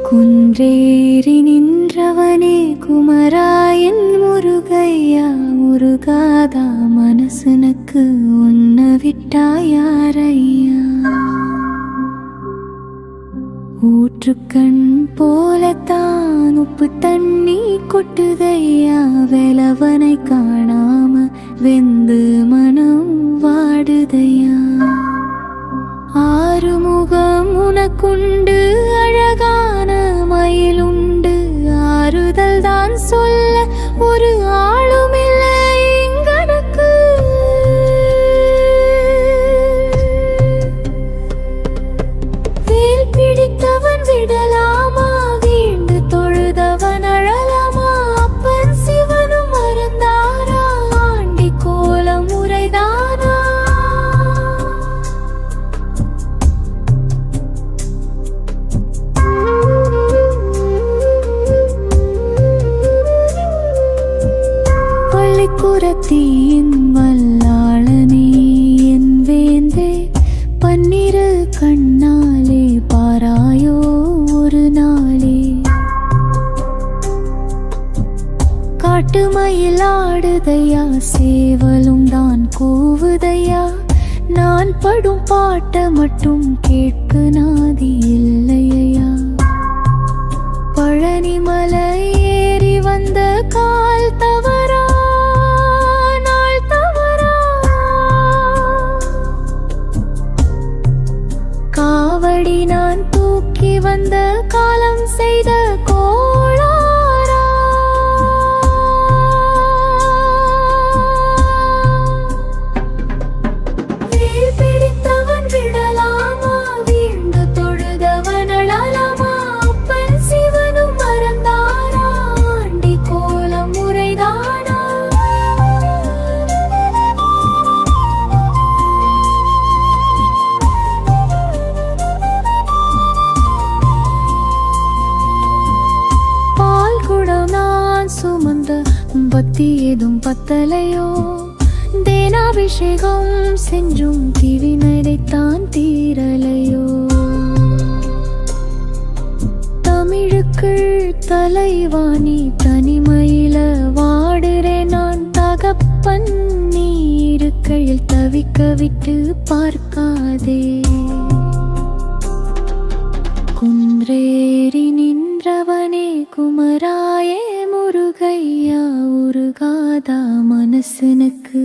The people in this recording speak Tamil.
குன்றேறி நின்றவனே குமராயன் முருகையா, முருகாதா மனசுனக்கு உன்ன விட்டாயாரையா. ஊற்றுக்கண் போலத்தான் உப்பு தண்ணி கொட்டுதையா, வேலவனை காணாம வெந்து மனம் வாடுதையா. ஆறுமுகம் உனக்குண்டு, அழகான மயிலுண்டு, ஆறுதல் தான் சொல்ல ஒரு ஆளுமில்லை இங்கனக்கு. வேல் பிடித்தவன் விடலாமா, வீண்டு தொழுதவன் அழலாமா, அப்பன் சிவனும் மறந்தாரா, ஆண்டி கோலம் முறைதானா. குரத்தியின் வல்லாளனே என் வேந்தே, பன்னிரு கண்ணாலே பாராயோ ஒரு நாளே. காட்டு மயில் ஆடுதையா, சேவலும் தான் கூவுதையா, நான் படும் பாட்ட மட்டும் கேட்க நாதி இல்லையா. பழனி மலை ஏறி வந்த கால் தவறா, காவடி நான் தூக்கி வந்த காலம் செய்த கோளாரா. வேல் பிடித்தவன் விடலாமா, வீண்டு தொழுதவன் அழலாமா, அப்பன் சிவனும் மறந்தாரா, ஆண்டி கோலம் முறைதானா. சுமந்த பக்தி ஏதும் பத்தலையோ, தேனாபிஷேகம் செஞ்சும் திவினைத்தான் தீரலையோ. தமிழுக்கு தலைவாணி தனிமையில வாடுறேன் நான், தகப்பன் நீ இருக்கையில் தவிக்க விட்டு பார்க்காதே. குன்றேறி நின்றவனே குமராயே முருகையா, உருகாதா மனசுனுக்கு